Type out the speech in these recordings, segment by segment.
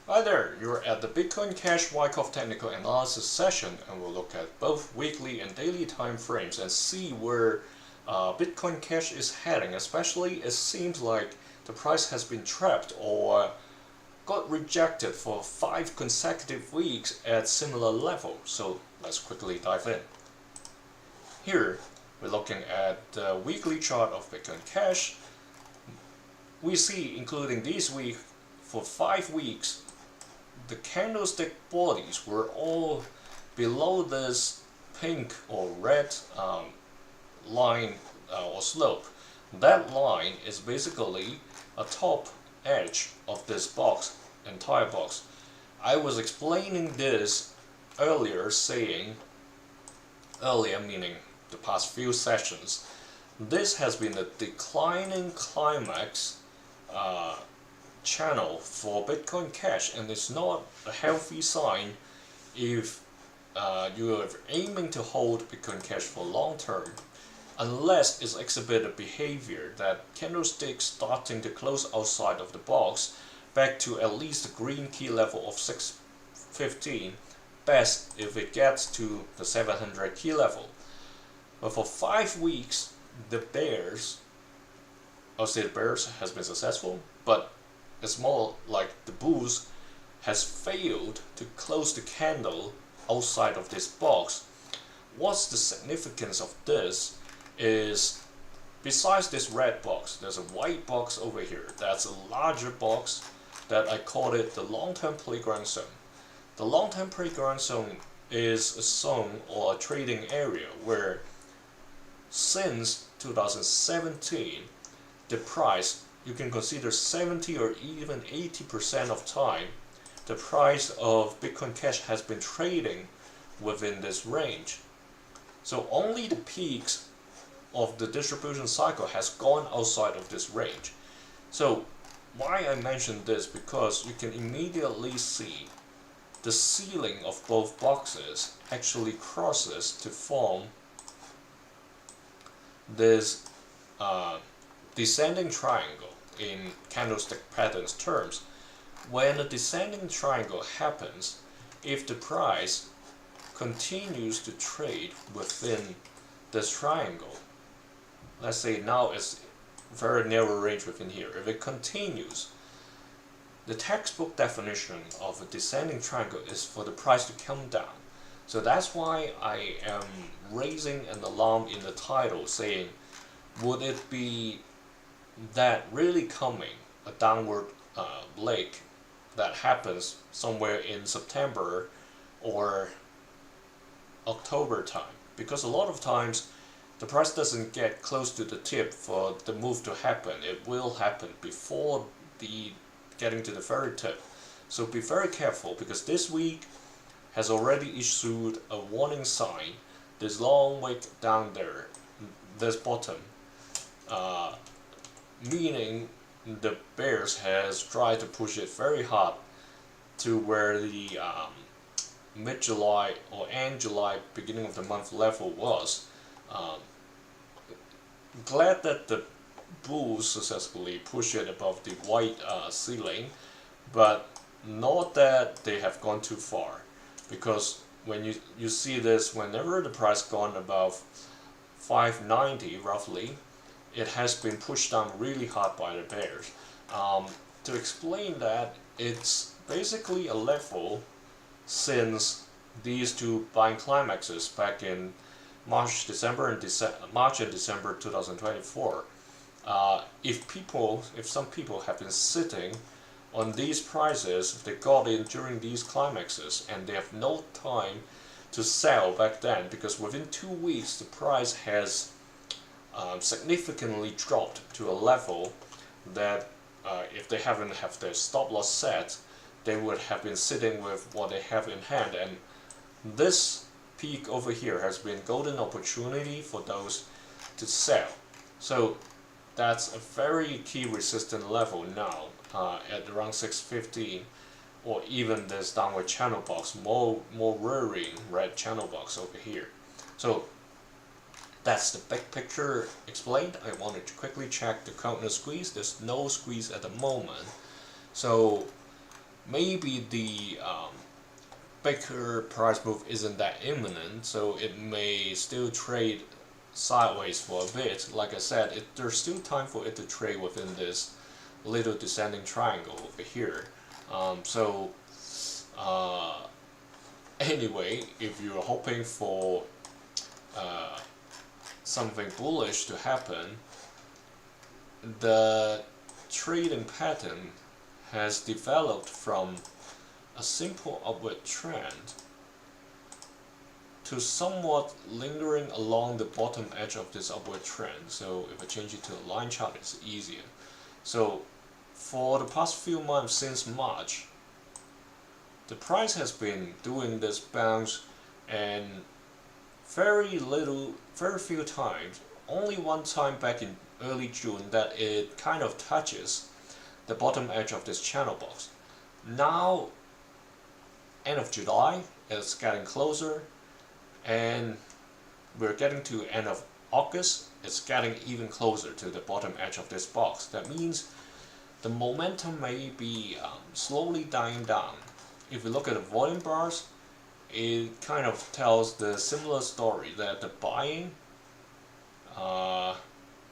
Hi there, you're at the Bitcoin Cash Wyckoff technical analysis session, and we'll look at both weekly and daily time frames and see where Bitcoin Cash is heading. Especially, it seems like the price has been trapped or got rejected for 5 consecutive weeks at similar level. So let's quickly dive in. Here, we're looking at the weekly chart of Bitcoin Cash. We see, including this week, for 5 weeks, the candlestick bodies were all below this pink or red line or slope. That line is basically a top edge of this box, entire box. I was explaining this earlier, meaning the past few sessions, this has been a declining climax channel for Bitcoin Cash, and it's not a healthy sign if you are aiming to hold Bitcoin Cash for long term, unless it's exhibited behavior that candlestick starting to close outside of the box back to at least the green key level of 615, best if it gets to the 700 key level. But for 5 weeks, the bears has been successful, but it's more like the bulls has failed to close the candle outside of this box. What's the significance of this is, besides this red box, there's a white box over here. That's a larger box that I called it the long-term playground zone. The long-term playground zone is a zone or a trading area where since 2017 the price, you can consider 70 or even 80% of time, the price of Bitcoin Cash has been trading within this range. So only the peaks of the distribution cycle has gone outside of this range. So why I mention this, because you can immediately see the ceiling of both boxes actually crosses to form this descending triangle in candlestick patterns terms. When a descending triangle happens, if the price continues to trade within this triangle, let's say now it's very narrow range within here, if it continues, the textbook definition of a descending triangle is for the price to come down. So that's why I am raising an alarm in the title saying, would it be that really coming a downward leg that happens somewhere in September or October time? Because a lot of times the price doesn't get close to the tip for the move to happen. It will happen before the getting to the very tip. So be very careful, because this week has already issued a warning sign. This long wick down there, this bottom, meaning the bears has tried to push it very hard to where the mid-July or end July, beginning of the month level was. Glad that the bulls successfully pushed it above the white ceiling, but not that they have gone too far, because when you see this, whenever the price gone above 590 roughly, it has been pushed down really hard by the bears. To explain that, it's basically a level since these two buying climaxes back in March and December 2024. If some people have been sitting on these prices, if they got in during these climaxes and they have no time to sell back then, because within 2 weeks the price has significantly dropped to a level that if they haven't have their stop loss set, they would have been sitting with what they have in hand. And this peak over here has been golden opportunity for those to sell. So that's a very key resistant level now at around 615, or even this downward channel box, more worrying red channel box over here. So that's the big picture explained. I wanted to quickly check the counter squeeze. There's no squeeze at the moment. So maybe the bigger price move isn't that imminent, so it may still trade sideways for a bit. Like I said, there's still time for it to trade within this little descending triangle over here. So anyway, if you're hoping for something bullish to happen, the trading pattern has developed from a simple upward trend to somewhat lingering along the bottom edge of this upward trend. So if I change it to a line chart, it's easier. So for the past few months since March, the price has been doing this bounce, and very few times, only one time back in early June, that it kind of touches the bottom edge of this channel box. Now, end of July, it's getting closer, and we're getting to end of August, it's getting even closer to the bottom edge of this box. That means the momentum may be slowly dying down. If we look at the volume bars, it kind of tells the similar story, that the buying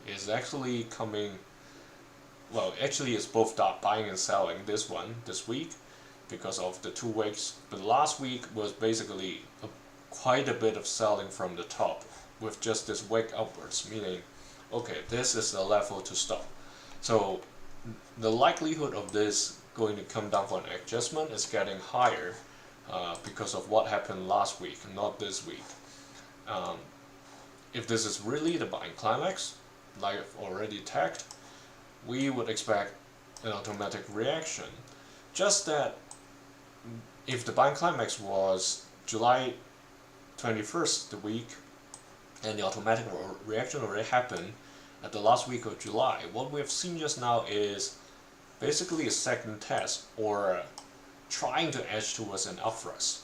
is actually coming. Well, actually it's both buying and selling this week because of the 2 weeks, but last week was basically quite a bit of selling from the top with just this wick upwards, meaning okay, this is the level to stop. So the likelihood of this going to come down for an adjustment is getting higher because of what happened last week, not this week. If this is really the buying climax, like I've already tagged, we would expect an automatic reaction. Just that if the buying climax was July 21st the week, and the automatic reaction already happened at the last week of July, what we have seen just now is basically a second test, or trying to edge towards an upthrust.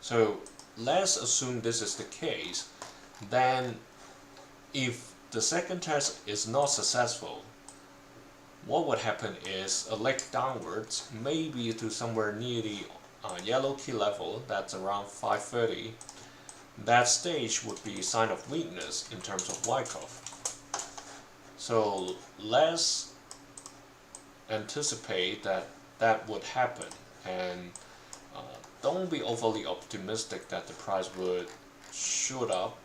So let's assume this is the case. Then if the second test is not successful, what would happen is a leg downwards, maybe to somewhere near the yellow key level, that's around 530. That stage would be a sign of weakness in terms of Wyckoff. So let's anticipate that that would happen, and don't be overly optimistic that the price would shoot up.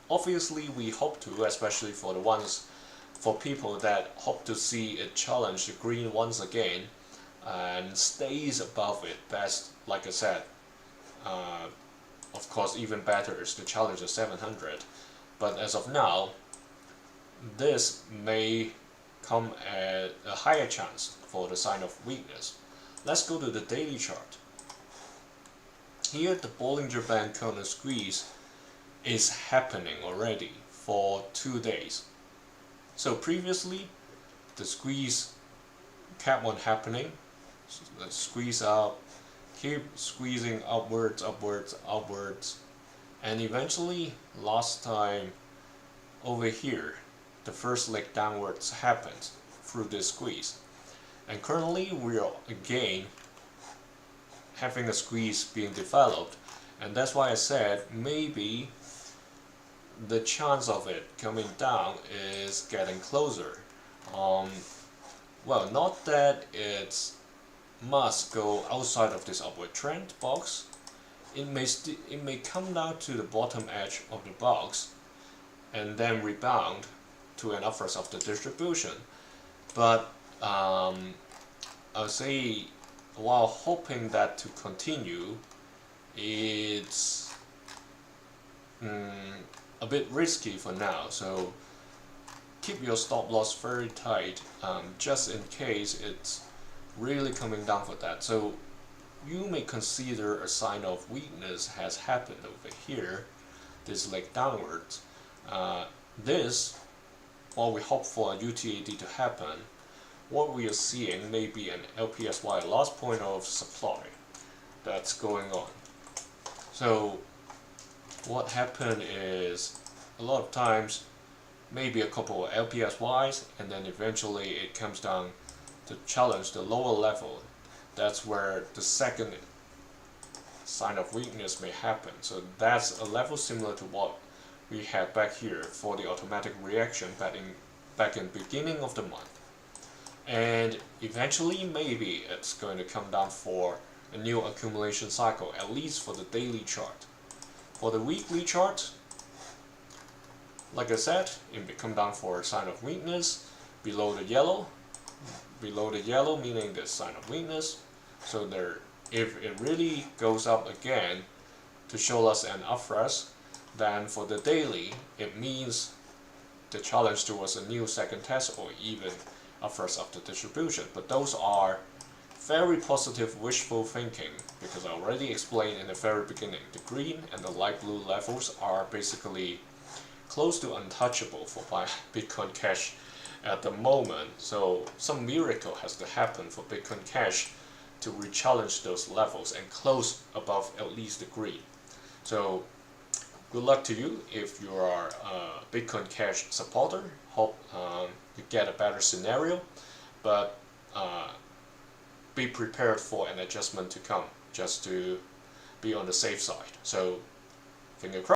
Obviously we hope to, especially for people that hope to see it challenge the green once again and stays above it. That's, like I said, of course even better is to challenge the 700, but as of now this may come at a higher chance for the sign of weakness. Let's go to the daily chart. Here the Bollinger Band counter squeeze is happening already for 2 days. So previously the squeeze kept on happening, squeeze up, keep squeezing upwards, upwards, upwards, and eventually last time over here the first leg downwards happened through this squeeze, and currently we are again having a squeeze being developed, and that's why I said maybe the chance of it coming down is getting closer. Well, not that it must go outside of this upward trend box. It may come down to the bottom edge of the box and then rebound to an upwards of the distribution. But I would say, while hoping that to continue, it's a bit risky for now. So keep your stop loss very tight, just in case it's really coming down for that. So you may consider a sign of weakness has happened over here, this leg downwards. This, while we hope for a UTAD to happen, what we are seeing may be an LPSY, last point of supply, that's going on. So what happened is, a lot of times maybe a couple of LPSYs, and then eventually it comes down to challenge the lower level that's where the second sign of weakness may happen. So that's a level similar to what we had back here for the automatic reaction back in beginning of the month. And eventually maybe it's going to come down for a new accumulation cycle, at least for the daily chart. For the weekly chart, like I said, it may come down for a sign of weakness below the yellow meaning the sign of weakness. So there, if it really goes up again to show us an upthrust, then for the daily it means the challenge towards a new second test or even upthrust of the distribution. But those are very positive wishful thinking, because I already explained in the very beginning, the green and the light blue levels are basically close to untouchable for Bitcoin Cash at the moment. So some miracle has to happen for Bitcoin Cash to re-challenge those levels and close above at least the green. So good luck to you if you are a Bitcoin Cash supporter. Hope you get a better scenario, but be prepared for an adjustment to come, just to be on the safe side. So finger crossed.